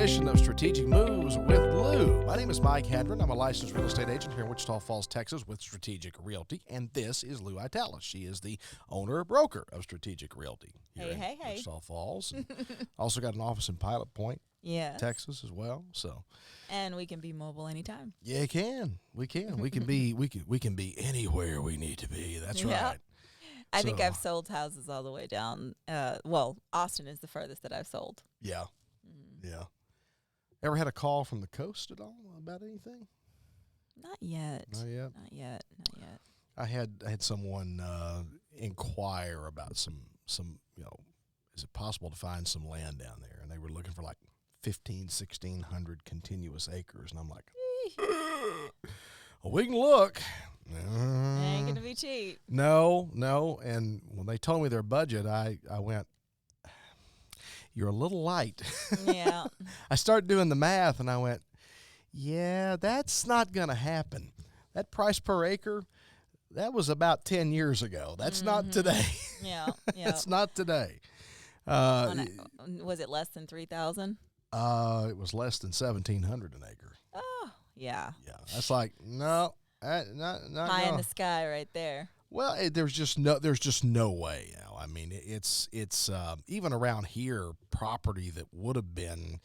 edition of Strategic Moves with Lou. My name is Mike Hadron. I'm a licensed real estate agent here in Wichita Falls, Texas with Strategic Realty. And this is Lou Italis. She is the owner broker of Strategic Realty here in Wichita Falls. Also got an office in Pilot Point, Texas as well. So, and we can be mobile anytime. Yeah, we can. We can be anywhere we need to be. That's right. I think I've sold houses all the way down. Austin is the furthest that I've sold. Yeah. Yeah. Ever had a call from the coast at all about anything? Not yet. Not yet. I had someone inquire about some is it possible to find some land down there? And they were looking for like 1,600 continuous acres, and I'm like, well, we can look. Ain't gonna be cheap. No. And when they told me their budget, I went, you're a little light. Yeah. I started doing the math, and I went, yeah, that's not going to happen. That price per acre, that was about 10 years ago. That's not today. Yeah. That's not today. Was it less than 3,000? It was less than 1,700 an acre. Oh, yeah. Yeah. That's like, no. Not high in the sky right there. Well, there's just no way. I mean, it's even around here, property that would have been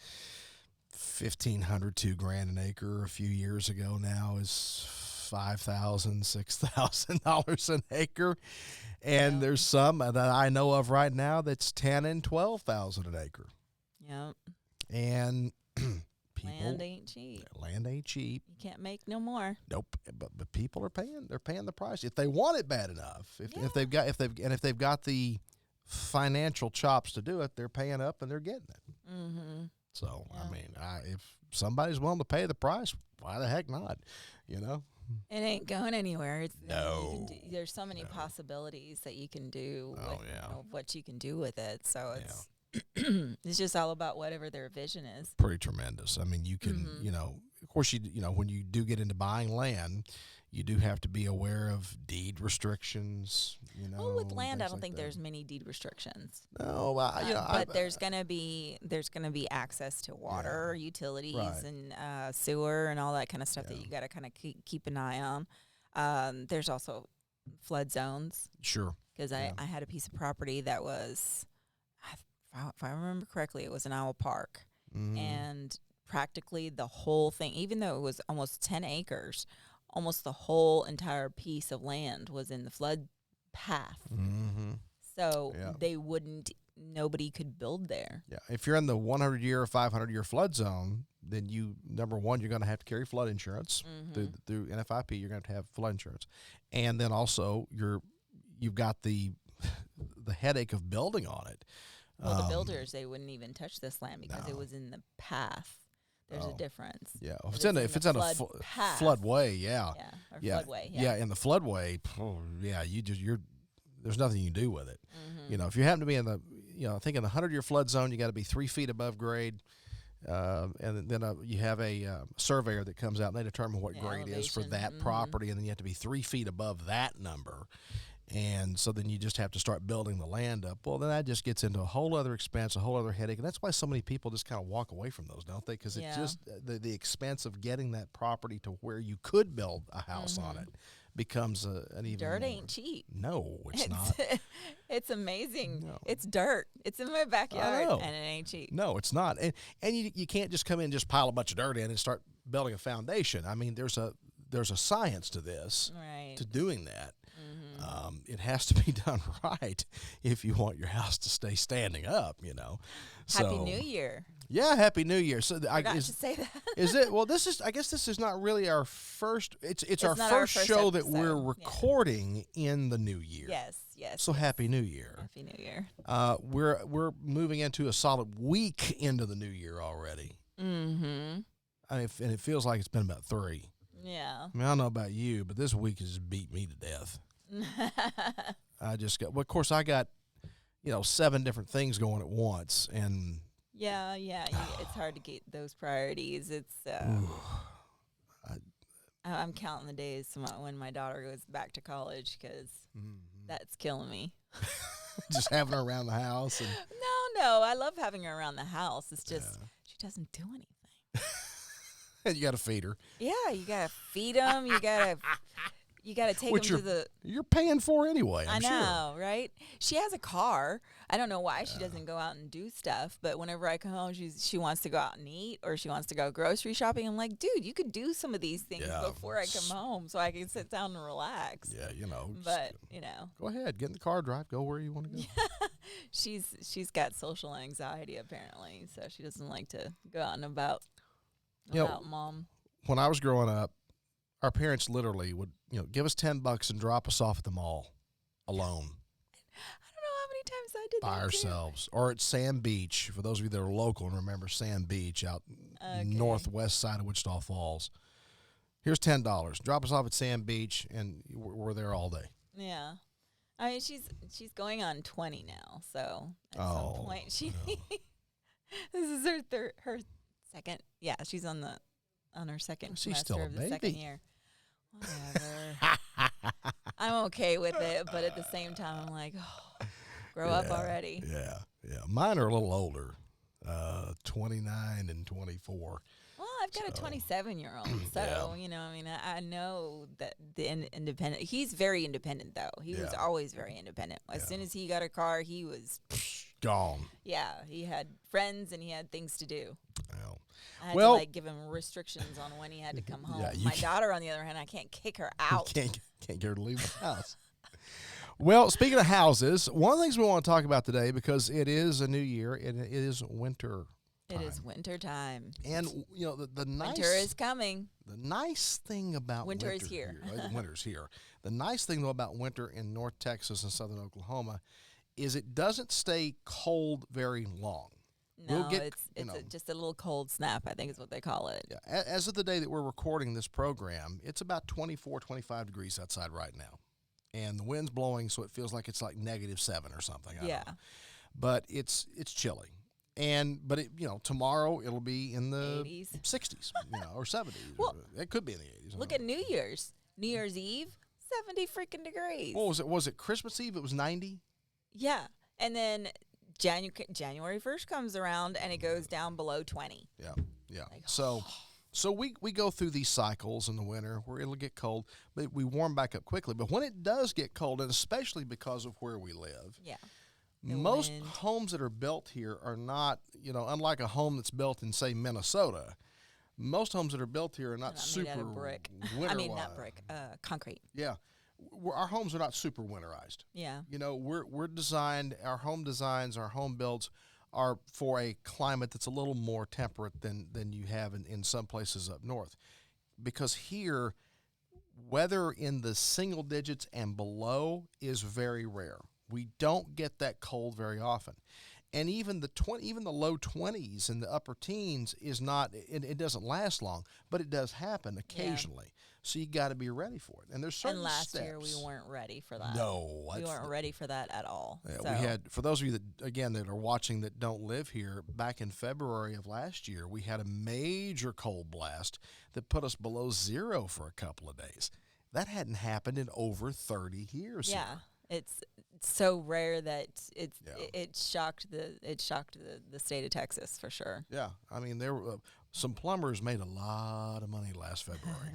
$1,500, $2,000 an acre a few years ago now is $5,000, $6,000 an acre, and there's some that I know of right now that's $10,000 and $12,000 an acre. Yep. And land ain't cheap. Land ain't cheap. You can't make no more. Nope. But people are paying. They're paying the price if they want it bad enough. If they've got the financial chops to do it, they're paying up and they're getting it. Mm-hmm. So I mean, if somebody's willing to pay the price, why the heck not? You know. It ain't going anywhere. There's so many possibilities that you can do. What you can do with it. So it's. It's just all about whatever their vision is. Pretty tremendous. I mean, you can, of course, when you do get into buying land, you do have to be aware of deed restrictions. With land, I don't think there's many deed restrictions. No, but there's gonna be access to water, utilities, and sewer, and all that kind of stuff that you got to kind of keep an eye on. There's also flood zones. Sure. Because I had a piece of property that was. If I remember correctly, it was in Owl Park, and practically the whole thing, even though it was almost 10 acres, almost the whole entire piece of land was in the flood path. Mm-hmm. So nobody could build there. Yeah, if you're in the 100-year or 500-year flood zone, then number one, you're going to have to carry flood insurance through NFIP. You're going to have flood insurance, and then also you've got the headache of building on it. Well, the builders, they wouldn't even touch this land because it was in the path. There's a difference. Yeah, if it's in a floodway, floodway. Yeah, in the floodway, there's nothing you can do with it. Mm-hmm. If you happen to be in the, I think in the 100-year flood zone, you got to be 3 feet above grade, and then you have a surveyor that comes out and they determine what grade is for that property, and then you have to be 3 feet above that number. And so then you just have to start building the land up. Well, then that just gets into a whole other expense, a whole other headache. And that's why so many people just kind of walk away from those, don't they? Because it's just the expense of getting that property to where you could build a house on it becomes an even dirt more. Ain't cheap. No, it's not. It's amazing. No. It's dirt. It's in my backyard, and it ain't cheap. No, it's not. And you can't just come in and just pile a bunch of dirt in and start building a foundation. I mean, there's a science to this, to doing that. It has to be done right if you want your house to stay standing up, Happy New Year. Yeah, Happy New Year. So I forgot to say that. Is it? Well, I guess this is not really our first. It's our first show that we're recording in the new year. Yes. So Happy New Year. Happy New Year. We're moving into a solid week into the new year already. Mm-hmm. I mean, and it feels like it's been about 3. Yeah. I mean, I don't know about you, but this week has beat me to death. Of course, I got, 7 different things going at once, and it's hard to get those priorities. It's I'm counting the days when my daughter goes back to college because that's killing me. Just having her around the house. And don't know. I love having her around the house. It's just she doesn't do anything. And you got to feed her. Yeah, you gotta feed them. You gotta take them to the. You're paying for anyway. I'm I know, right? She has a car. I don't know why she doesn't go out and do stuff. But whenever I come home, she wants to go out and eat, or she wants to go grocery shopping. I'm like, dude, you could do some of these things before I come home, so I can sit down and relax. Yeah, But go ahead, get in the car, drive, go where you want to go. she's got social anxiety apparently, so she doesn't like to go out and about. Mom. When I was growing up, our parents literally would, give us $10 and drop us off at the mall alone. I don't know how many times I did by that ourselves, or at Sand Beach. For those of you that are local and remember Sand Beach out northwest side of Wichita Falls. Here's $10. Drop us off at Sand Beach, and we're there all day. Yeah. I mean, she's going on 20 now, so at some point this is her second. Yeah, she's on her second semester of the second year. Whatever. I'm okay with it, but at the same time, I'm like, grow up already. Yeah. Mine are a little older, 29 and 24. Well, I've got a 27-year-old, so I know that the independent. He's very independent, though. He was always very independent. As soon as he got a car, he was gone. Yeah, he had friends and he had things to do. Well, I had to give him restrictions on when he had to come home. My daughter, on the other hand, I can't kick her out. Can't get her to leave the house. Well, speaking of houses, one of the things we want to talk about today, because it is a new year and it is winter time. It is winter time. And, the nice... Winter is coming. The nice thing about winter is here. Winter's here. The nice thing, though, about winter in North Texas and southern Oklahoma is it doesn't stay cold very long. No, it's just a little cold snap, I think is what they call it. Yeah. As of the day that we're recording this program, it's about 24, 25 degrees outside right now. And the wind's blowing, so it feels like it's like -7 or something. I don't know. But it's chilly. But tomorrow it'll be in the 80s. 60s, or 70s. Well, it could be in the 80s. Look at New Year's Eve, 70 freaking degrees. What was it? Was it Christmas Eve? It was 90? Yeah. And then January 1st comes around and it goes down below 20. Yeah. So we go through these cycles in the winter where it'll get cold, but we warm back up quickly. But when it does get cold, and especially because of where we live, most homes that are built here are not, unlike a home that's built in, say, Minnesota, most homes that are built here are not super made out of brick. Not brick, concrete. Yeah. Our homes are not super winterized. Yeah. We're designed, our home designs, our home builds are for a climate that's a little more temperate than you have in some places up north. Because here, weather in the single digits and below is very rare. We don't get that cold very often. And even the low 20s and the upper teens is not, it doesn't last long, but it does happen occasionally. Yeah. So you got to be ready for it. And there's certain steps. And last year we weren't ready for that. No. We weren't ready for that at all. Yeah, we had, for those of you that are watching that don't live here, back in February of last year, we had a major cold blast that put us below zero for a couple of days. That hadn't happened in over 30 years. Yeah. Here. It's so rare that it shocked the state of Texas for sure. Yeah, I mean there were some plumbers made a lot of money last February.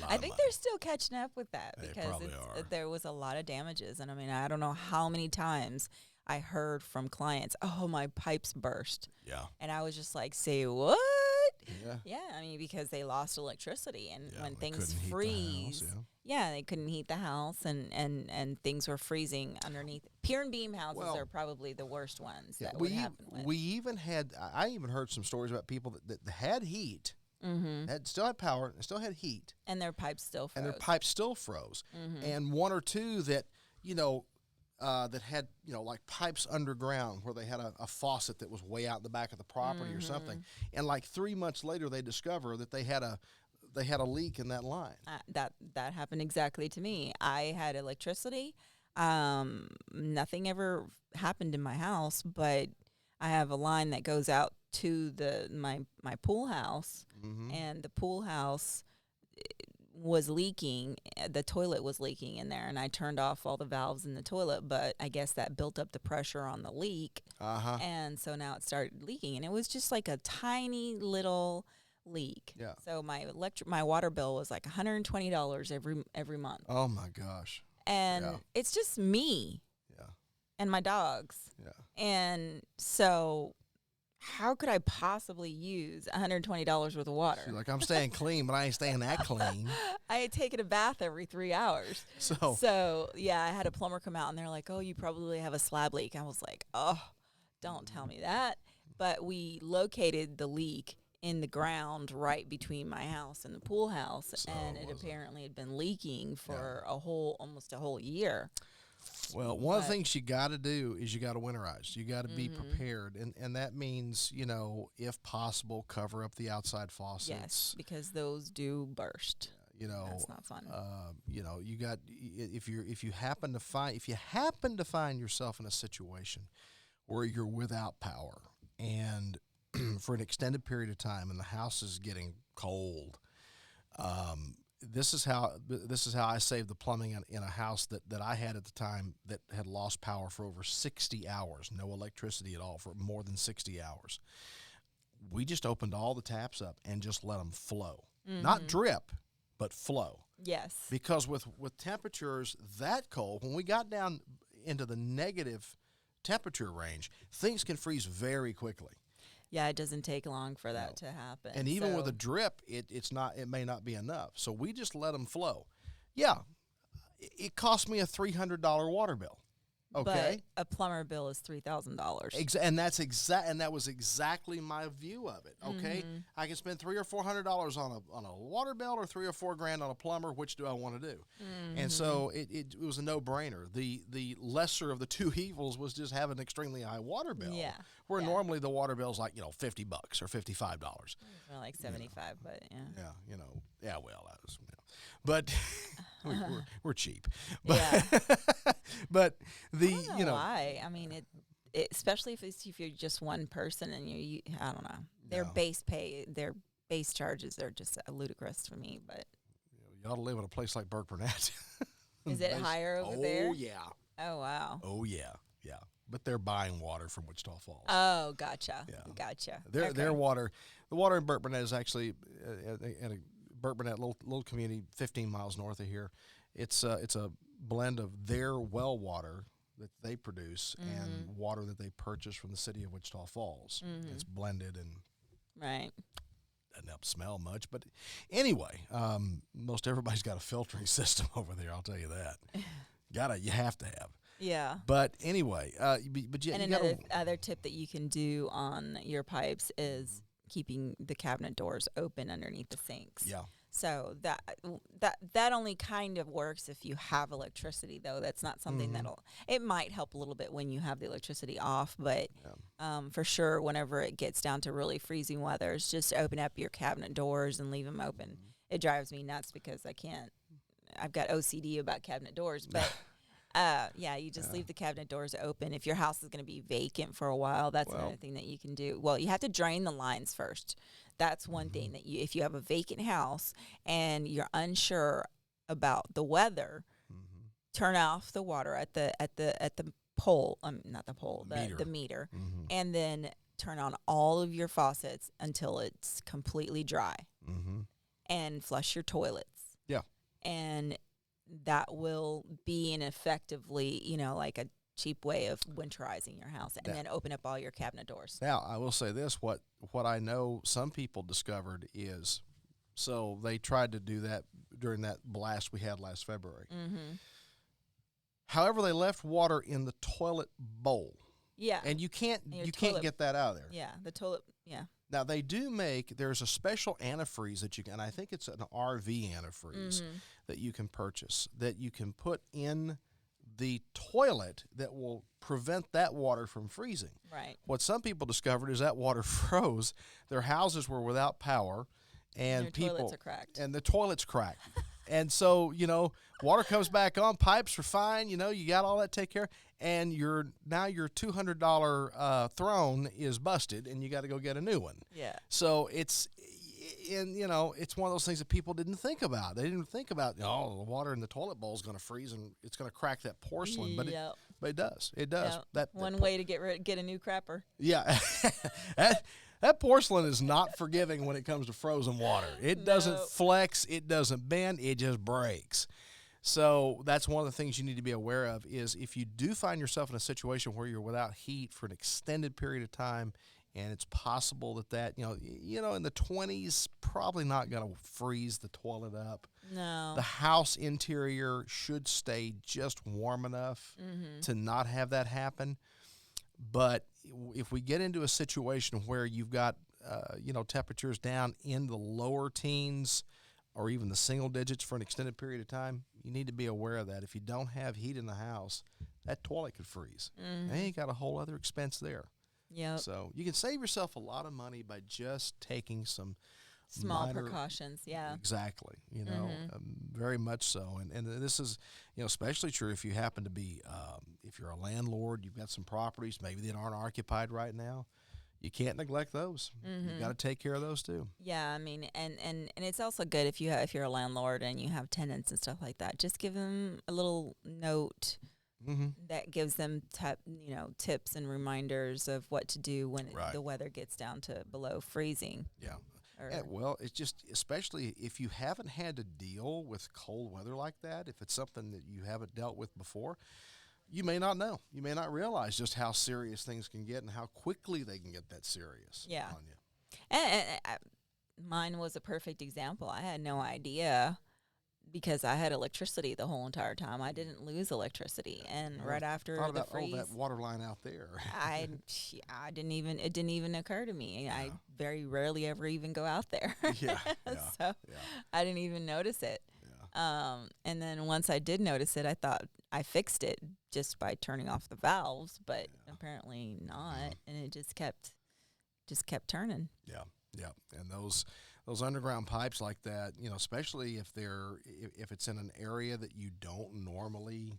I think they're still catching up with that because there was a lot of damages, and I mean I don't know how many times I heard from clients, "Oh, my pipes burst." Yeah, and I was just like, "Say what?" Yeah, I mean because they lost electricity, and when things freeze. Yeah, they couldn't heat the house, and things were freezing underneath. Pier and beam houses are probably the worst ones that would happen with. I even heard some stories about people that had heat, still had power, and still had heat. And their pipes still froze. Mm-hmm. And one or two that, that had, like pipes underground where they had a faucet that was way out in the back of the property or something. And like 3 months later, they discover that they had a leak in that line. That happened exactly to me. I had electricity. Nothing ever happened in my house, but I have a line that goes out to my pool house, and the pool house was leaking. The toilet was leaking in there, and I turned off all the valves in the toilet, but I guess that built up the pressure on the leak. And so now it started leaking, and it was just like a tiny little leak. Yeah. So my water bill was like $120 every month. Oh my gosh. And it's just me. Yeah. And my dogs. Yeah. And so how could I possibly use $120 worth of water? She's like, I'm staying clean, but I ain't staying that clean. I had taken a bath every 3 hours. So yeah, I had a plumber come out, and they're like, oh, you probably have a slab leak. I was like, oh, don't tell me that. But we located the leak in the ground right between my house and the pool house, and it apparently had been leaking for almost a whole year. Well, one of the things you got to do is you got to winterize. You got to be prepared, and that means, if possible, cover up the outside faucets. Yes, because those do burst. That's not fun. You got if you happen to find yourself in a situation where you're without power and for an extended period of time, and the house is getting cold. This is how I saved the plumbing in a house that I had at the time that had lost power for over 60 hours, no electricity at all for more than 60 hours. We just opened all the taps up and just let them flow, not drip, but flow. Yes. Because with temperatures that cold, when we got down into the negative temperature range, things can freeze very quickly. Yeah, it doesn't take long for that to happen. And even with a drip, it may not be enough. So we just let them flow. Yeah, it cost me a $300 water bill. Okay, but a plumber bill is $3,000. And that was exactly my view of it. Okay, I can spend $300 or $400 on a water bill, or $3,000 or $4,000 on a plumber. Which do I want to do? And so it was a no-brainer. The lesser of the two evils was just having an extremely high water bill. Yeah. Where normally the water bill's like $50 or $55. More like 75, but yeah. Yeah. Well, that was, but we're cheap. But, yeah. But I don't know why. I mean, it especially if you're just one person and you I don't know. Their base charges are just ludicrous for me. But you ought to live in a place like Burke Burnett. Is it higher over there? Oh yeah. Oh wow. Oh yeah. Yeah. But they're buying water from Wichita Falls. Oh, gotcha. Yeah. Gotcha. Their water, the water in Burke Burnett is actually in a Burke Burnett little community 15 miles north of here. It's a blend of their well water that they produce and water that they purchase from the city of Wichita Falls. It's blended and doesn't help smell much. But anyway, most everybody's got a filtering system over there. I'll tell you that. You have to have. Yeah. But anyway, another tip that you can do on your pipes is keeping the cabinet doors open underneath the sinks. Yeah. So that only kind of works if you have electricity, though. That's not something it might help a little bit when you have the electricity off, but for sure, whenever it gets down to really freezing weathers, just open up your cabinet doors and leave them open. It drives me nuts because I've got OCD about cabinet doors, but you just leave the cabinet doors open. If your house is going to be vacant for a while, that's another thing that you can do. Well, you have to drain the lines first. That's one thing that if you have a vacant house and you're unsure about the weather, turn off the water at the pole, not the pole, the meter, and then turn on all of your faucets until it's completely dry, and flush your toilets. Yeah, and that will be an effectively, like a cheap way of winterizing your house, and then open up all your cabinet doors. Now, I will say this, what I know some people discovered is, so they tried to do that during that blast we had last February. However, they left water in the toilet bowl. Yeah. And you can't get that out of there. Yeah, the toilet, yeah. Now, there's a special antifreeze that you can, and I think it's an RV antifreeze that you can purchase, that you can put in the toilet that will prevent that water from freezing. Right. What some people discovered is that water froze. Their houses were without power, and toilets are cracked. And the toilet's cracked. And so, water comes back on, pipes are fine, you got all that to take care of, and your $200 throne is busted, and you got to go get a new one. Yeah. So it's And it's one of those things that people didn't think about. They didn't think about, the water in the toilet bowl is going to freeze and it's going to crack that porcelain. But it does. It does. Yep. One way to get a new crapper. Yeah, that porcelain is not forgiving when it comes to frozen water. It doesn't flex. It doesn't bend. It just breaks. So that's one of the things you need to be aware of is if you do find yourself in a situation where you're without heat for an extended period of time, and it's possible that in the 20s, probably not going to freeze the toilet up. No. The house interior should stay just warm enough to not have that happen. But if we get into a situation where you've got, temperatures down in the lower teens or even the single digits for an extended period of time, you need to be aware of that. If you don't have heat in the house, that toilet could freeze. And you got a whole other expense there. Yeah. So you can save yourself a lot of money by just taking some small precautions. Yeah. Exactly. Very much so. And this is, especially true if you happen to be, if you're a landlord, you've got some properties maybe that aren't occupied right now. You can't neglect those. You got to take care of those too. Yeah, I mean, and it's also good if you're a landlord and you have tenants and stuff like that. Just give them a little note that gives them tips and reminders of what to do when the weather gets down to below freezing. Yeah. Well, it's just, especially if you haven't had to deal with cold weather like that, if it's something that you haven't dealt with before, you may not know. You may not realize just how serious things can get and how quickly they can get that serious on you. And mine was a perfect example. I had no idea because I had electricity the whole entire time. I didn't lose electricity, and right after the freeze, that water line out there. it didn't even occur to me. I very rarely ever even go out there. So I didn't even notice it. And then once I did notice it, I thought I fixed it just by turning off the valves, but apparently not, and it just kept turning. Yeah, and those underground pipes like that, especially if it's in an area that you don't normally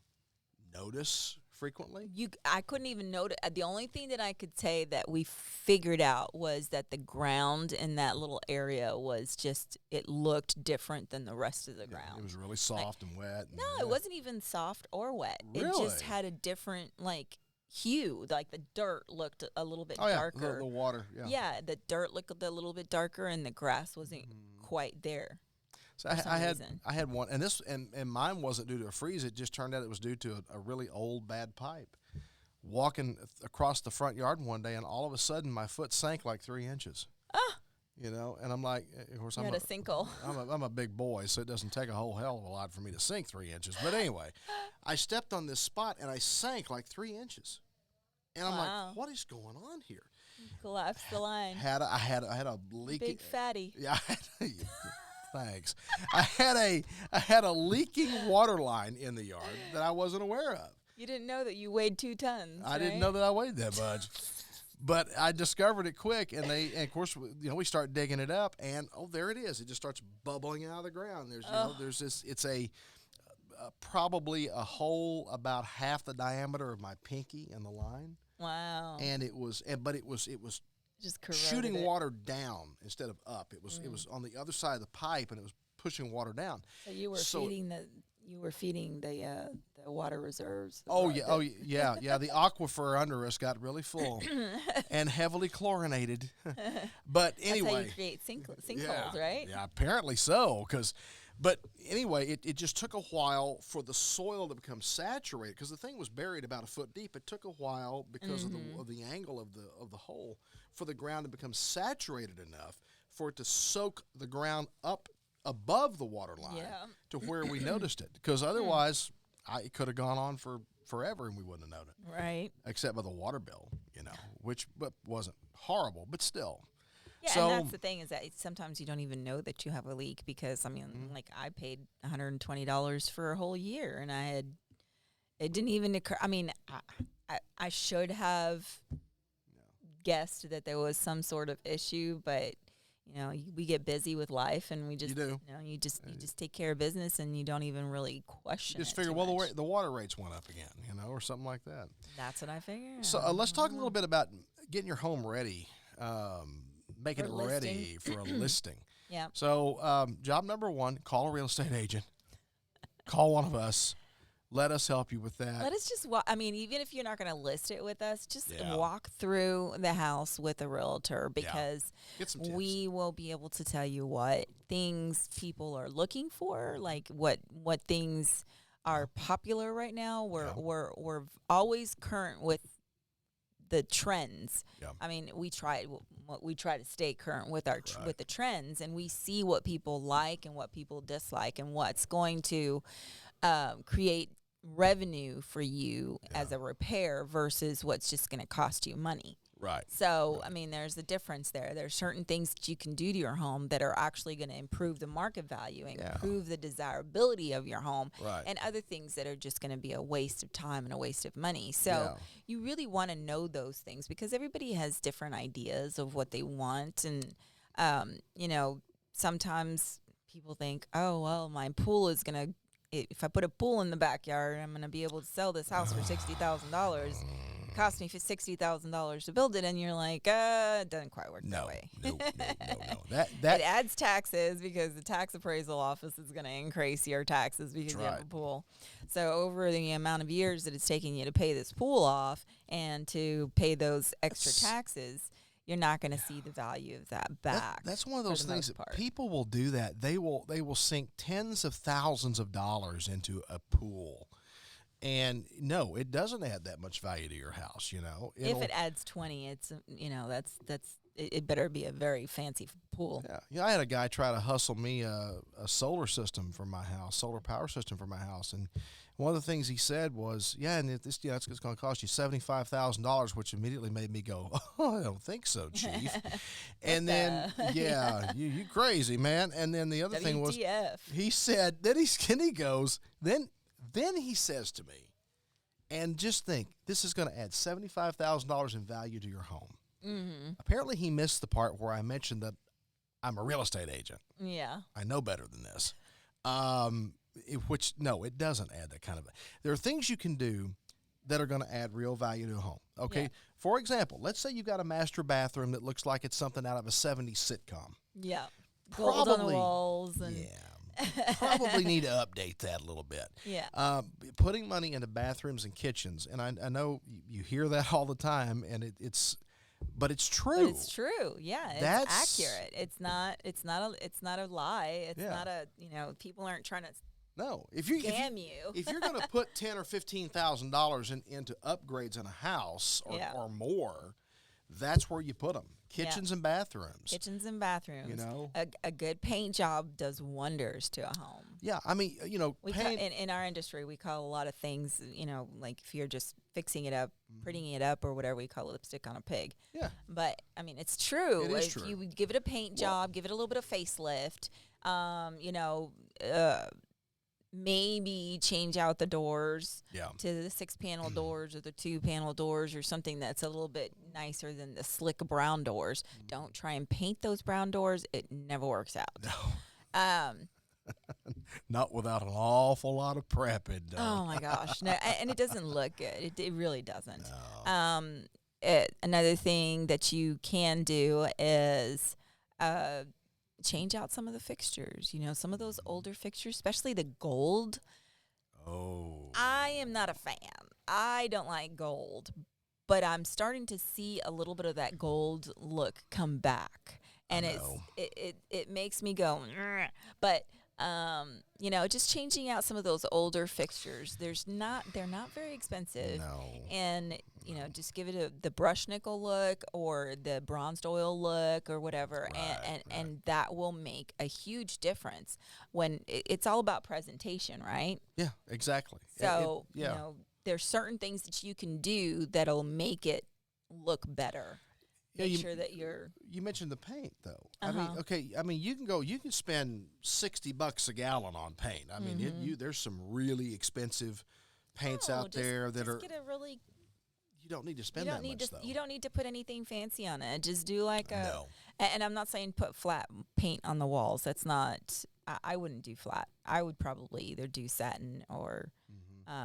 notice frequently. I couldn't even notice. The only thing that I could say that we figured out was that the ground in that little area was just, it looked different than the rest of the ground. It was really soft and wet. No, it wasn't even soft or wet. Really? It just had a different hue. Like the dirt looked a little bit darker. The water. Yeah, the dirt looked a little bit darker, and the grass wasn't quite there. So I had one, and mine wasn't due to a freeze. It just turned out it was due to a really old bad pipe. Walking across the front yard one day, and all of a sudden my foot sank like 3 inches. And I'm like, of course, I'm a sinkhole. I'm a big boy, so it doesn't take a whole hell of a lot for me to sink 3 inches. But anyway, I stepped on this spot and I sank like 3 inches, and I'm like, what is going on here? Collapsed the line. I had a leak. Big fatty. Yeah. Thanks. I had a leaking water line in the yard that I wasn't aware of. You didn't know that you weighed 2 tons. I didn't know that I weighed that much. But I discovered it quick, and of course, we start digging it up, and there it is. It just starts bubbling out of the ground. There's this. It's probably a hole about half the diameter of my pinky in the line. Wow. And it was just shooting water down instead of up. It was on the other side of the pipe, and it was pushing water down. So you were feeding the water reserves. Yeah. The aquifer under us got really full and heavily chlorinated. But anyway, that's how you create sinkholes, right? Yeah, apparently so. But anyway, it just took a while for the soil to become saturated because the thing was buried about a foot deep. It took a while because of the angle of the hole for the ground to become saturated enough for it to soak the ground up above the water line to where we noticed it. Because otherwise, it could have gone on for forever and we wouldn't have known it. Right. Except by the water bill, which wasn't horrible, but still. Yeah, so, and that's the thing is that sometimes you don't even know that you have a leak because, I paid $120 for a whole year and it didn't even occur. I should have guessed that there was some sort of issue, but, we get busy with life and we just, you just take care of business and you don't even really question it. You just figure, the water rates went up again, or something like that. That's what I figured. So let's talk a little bit about getting your home ready. Making it ready for a listing. Yeah. So, job number one, call a real estate agent. Call one of us. Let us help you with that. Let us just I mean, even if you're not going to list it with us, just Yeah. walk through the house with a realtor, because Get some tips. we will be able to tell you what things people are looking for, like what things are popular right now. We're always current with the trends. Yeah. I mean, we try to stay current with our with the trends, and we see what people like and what people dislike, and what's going to create revenue for you as a repair versus what's just going to cost you money. Right. So, I mean, there's a difference there. There's certain things that you can do to your home that are actually going to improve the market value, and improve the desirability of your home, and other things that are just going to be a waste of time and a waste of money. So you really want to know those things, because everybody has different ideas of what they want. And, you know, sometimes people think, oh, well, my pool is going to, if I put a pool in the backyard, I'm going to be able to sell this house for $60,000. It cost me $60,000 to build it, and you're like, it doesn't quite work that way. No. That it adds taxes, because the tax appraisal office is going to increase your taxes because you have a pool. So over the amount of years that it's taking you to pay this pool off and to pay those extra taxes, you're not going to see the value of that back. That's one of those things that people will do. That they will sink tens of thousands of dollars into a pool, and no, it doesn't add that much value to your house. You know, if it adds 20, it's it better be a very fancy pool. Yeah. I had a guy try to hustle me a solar system for my house, solar power system for my house, and one of the things he said was, and this, it's going to cost you $75,000, which immediately made me go, oh, I don't think so, Chief. And then, you crazy, man. And then the other thing was, he said, then he goes, then he says to me, and just think, this is going to add $75,000 in value to your home. Mm-hmm. Apparently, he missed the part where I mentioned that I'm a real estate agent. Yeah. I know better than this. It doesn't add that kind of. There are things you can do that are going to add real value to a home. Okay. Yeah. For example, let's say you've got a master bathroom that looks like it's something out of a 70s sitcom. Yeah. Gold on the walls. And probably need to update that a little bit. Yeah. Putting money into bathrooms and kitchens, and I know you hear that all the time, and but it's true. But it's true. Yeah, it's accurate. It's not a lie. It's not a, people aren't trying to scam you. If you're going to put $10,000 or $15,000 into upgrades in a house or more, that's where you put them. Kitchens and bathrooms. Kitchens and bathrooms. A good paint job does wonders to a home. Yeah, I mean, paint. In our industry, we call a lot of things, like if you're just fixing it up, prettying it up, or whatever, we call lipstick on a pig. Yeah. But, I mean, it's true. It is if true. you give it a paint job, give it a little bit of facelift, maybe change out the doors to the 6-panel doors or the 2-panel doors, or something that's a little bit nicer than the slick brown doors. Don't try and paint those brown doors. It never works out. No. Not without an awful lot of prepping. Oh, my gosh. No, and it doesn't look good. It really doesn't. No. Another thing that you can do is change out some of the fixtures. Some of those older fixtures, especially the gold. Oh. I am not a fan. I don't like gold, but I'm starting to see a little bit of that gold look come back, and it makes me go. But just changing out some of those older fixtures. They're not very expensive. No. And just give it the brush nickel look or the bronzed oil look or whatever, and that will make a huge difference. When it's all about presentation, right? Yeah, exactly. So there's certain things that you can do that'll make it look better. Make sure that you mentioned the paint, though. I mean, you can spend $60 a gallon on paint. I mean, there's some really expensive paints out there that are. You don't need to spend that much, though. You don't need to put anything fancy on it. Just do like a. No. And I'm not saying put flat paint on the walls. That's not. I wouldn't do flat. I would probably either do satin or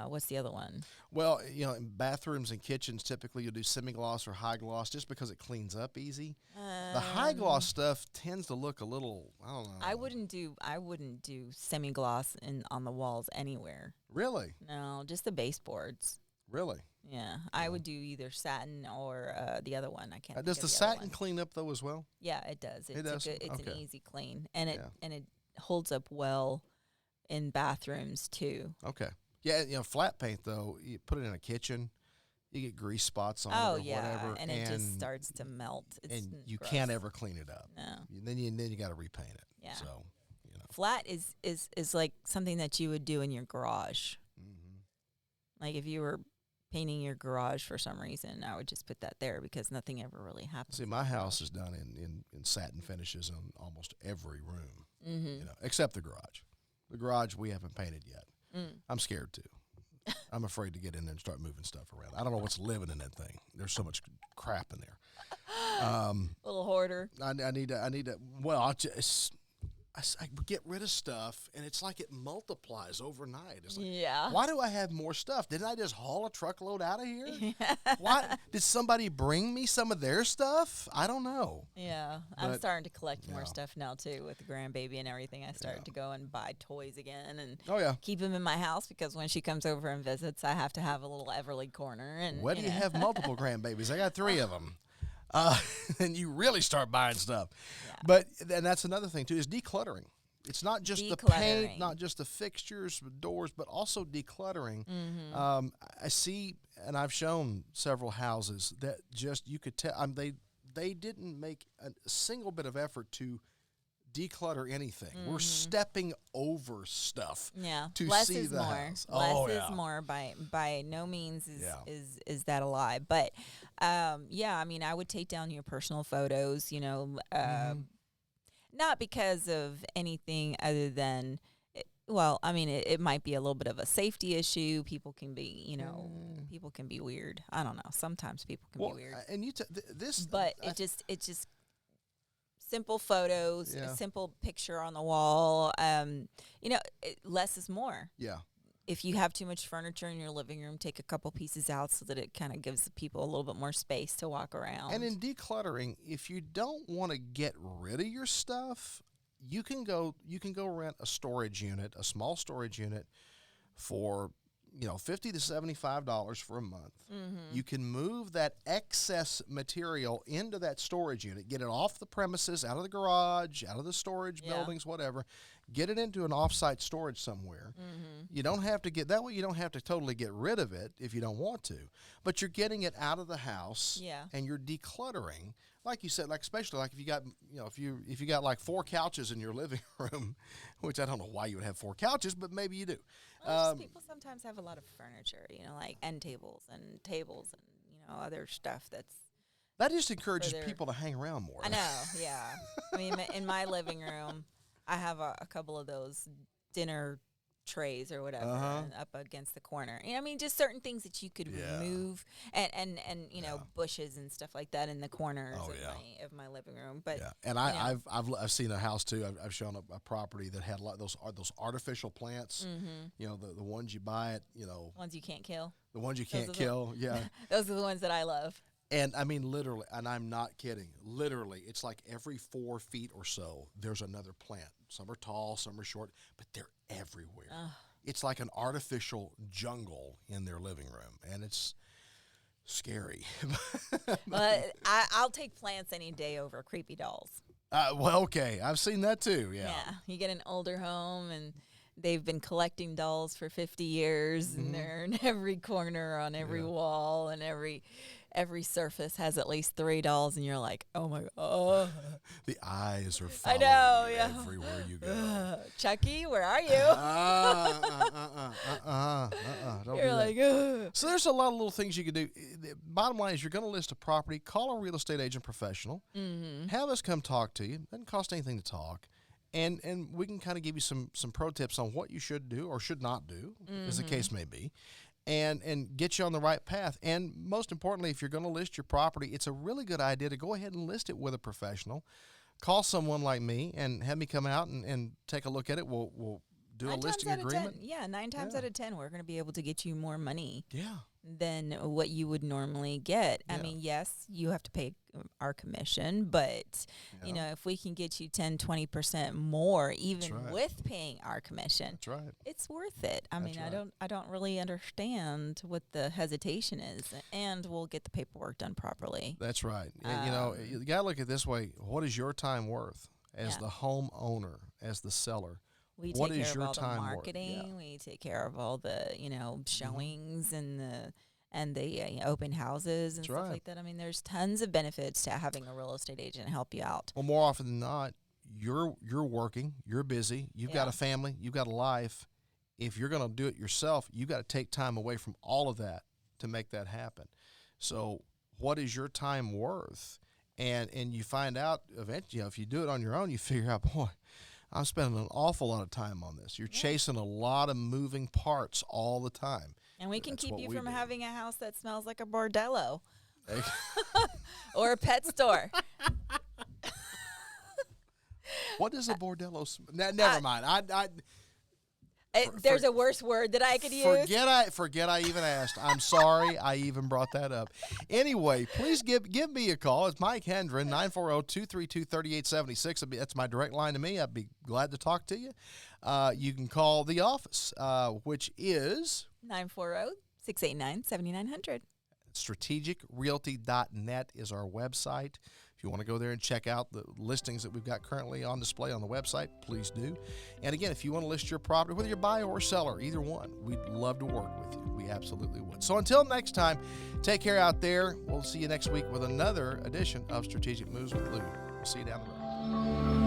What's the other one? Well, in bathrooms and kitchens, typically you'll do semi-gloss or high gloss just because it cleans up easy. The high gloss stuff tends to look a little, I don't know. I wouldn't do semi gloss on the walls anywhere. Really? No, just the baseboards. Really? Yeah, I would do either satin or the other one. I can't. Think Does of the the satin other one. clean up though as well? Yeah, it does. It's does? It's an Okay. easy clean, and Yeah. it holds up well in bathrooms too. Okay. Yeah, flat paint though, you put it in a kitchen, you get grease spots on Oh it or yeah, whatever, and it just starts to melt. It's and you gross. can't ever clean it up. No. Then you got to repaint it. Yeah. So, Flat is like something that you would do in your garage. Like if you were painting your garage for some reason, I would just put that there because nothing ever really happens. See, my house is done in satin finishes on almost every room, Mm-hmm. except the garage. The garage we haven't painted yet. Mm. I'm scared to. I'm afraid to get in there and start moving stuff around. I don't know what's living in that thing. There's so much crap in there. Little hoarder. I need to. Well, I get rid of stuff, and it's like it multiplies overnight. It's like, Yeah. why do I have more stuff? Didn't I just haul a truckload out of here? Why did somebody bring me some of their stuff? I don't know. Yeah, I'm But, starting to collect more yeah. stuff now too with the grandbaby and everything. I started Yeah. to go and buy toys again and Oh yeah. keep them in my house because when she comes over and visits, I have to have a little Everly corner. And What do you have multiple grandbabies? I got 3 of them. And you really start buying stuff. Yeah. But and that's another thing too is decluttering. It's not just the Decluttering. paint, not just the fixtures, doors, but also decluttering. Mm-hmm. I see, and I've shown several houses that just you could tell they didn't make a single bit of effort to declutter anything. We're stepping over stuff. Yeah, to less see is the more. house. Less Oh, is yeah. more. By no means Yeah. is that a lie. But yeah, I mean, I would take down your personal photos. Not because of anything other than, well, I mean, it might be a little bit of a safety issue. People can be, people can be weird. I don't know. Sometimes people can be weird. And this, But it just simple photos, Yeah. a simple picture on the wall. Less is more. yeah. If you have too much furniture in your living room, take a couple pieces out so that it kind of gives the people a little bit more space to walk around. And in decluttering, if you don't want to get rid of your stuff, you can go rent a storage unit, a small storage unit for $50 to $75 for a month. Mm-hmm. You can move that excess material into that storage unit, get it off the premises, out of the garage, out of the storage Yeah. buildings, whatever. Get it into an off-site storage somewhere. Mm-hmm. You don't have to that way. You don't have to totally get rid of it if you don't want to, but you're getting it out of the house. Yeah. And you're decluttering, like you said, like especially like if you got if you got like 4 couches in your living room, which I don't know why you would have 4 couches, but maybe you do. Well, just people sometimes have a lot of furniture, like end tables and tables and other stuff that's. That just encourages their- people to hang around more. I know, yeah. I mean, in my living room, I have a couple of those dinner trays or whatever up against the corner. I mean, just certain things that you could Yeah. remove, and bushes and stuff like that in the corners Oh, of, yeah. my living room. But Yeah, and I've seen a house too. I've shown a property that had like those artificial plants. The ones you buy at ones you can't kill. the ones you Those can't are kill. Yeah. Those are the ones that I love. And I mean, literally, and I'm not kidding. Literally, it's like every 4 feet or so, there's another plant. Some are tall, some are short, but they're everywhere. It's like an artificial jungle in their living room, and it's scary. But I'll take plants any day over creepy dolls. Well, okay, I've seen that too. Yeah. You get an older home and they've been collecting dolls for 50 years and they're in every corner on every wall and every surface has at least 3 dolls and you're like, oh my God. The eyes are I following know, you yeah. everywhere you go. Chucky, where are you? Don't You're do that. like, ugh. So there's a lot of little things you can do. The bottom line is you're going to list a property, call a real estate agent professional, have us come talk to you. Doesn't cost anything to talk. And we can kind of give you some pro tips on what you should do or should not do, as the case may be, and get you on the right path. And most importantly, if you're going to list your property, it's a really good idea to go ahead and list it with a professional. Call someone like me and have me come out and take a look at it. We'll do a 9 times listing out of 10, agreement. yeah, 9 times Yeah. out of 10, we're going to be able to get you more money Yeah. than what you would normally get. I Yeah. mean, yes, you have to pay our commission, but you Yeah. know, if we can get you 10, 20% more even right. with paying our commission, That's right. it's worth it. I That's mean, right. I don't really understand what the hesitation is, and we'll get the paperwork done properly. That's right. And, you know, you got to look at it this way. What is your time worth as Yeah. the homeowner, as the seller? We What take is care of your all the time worth? marketing. Yeah. We take care of all the, you know, showings and the open houses and That's stuff right. like that. I mean, there's tons of benefits to having a real estate agent help you out. Well, more often than not, you're working, you're busy, you've got Yeah. a family, you've got a life. If you're going to do it yourself, you've got to take time away from all of that to make that happen. So, what is your time worth? And you find out eventually, you know, if you do it on your own, you figure out, boy, I'm spending an awful lot of time on this. You're chasing a lot of moving parts all the time. And we can That's keep what you we from do. having a house that smells like a bordello or a pet store. What does a bordello never mind. There's a worse word that I could use. Forget I even asked. I'm sorry I even brought that up. Anyway, please give me a call. It's Mike Hendren, 940-232-3876. That's my direct line to me. I'd be glad to talk to you. You can call the office, which is 940-689-7900. strategicrealty.net is our website. If you want to go there and check out the listings that we've got currently on display on the website, please do. And again, if you want to list your property, whether you're buyer or seller, either one, we'd love to work with you. We absolutely would. So until next time, take care out there. We'll see you next week with another edition of Strategic Moves with Lou. We'll see you down the road.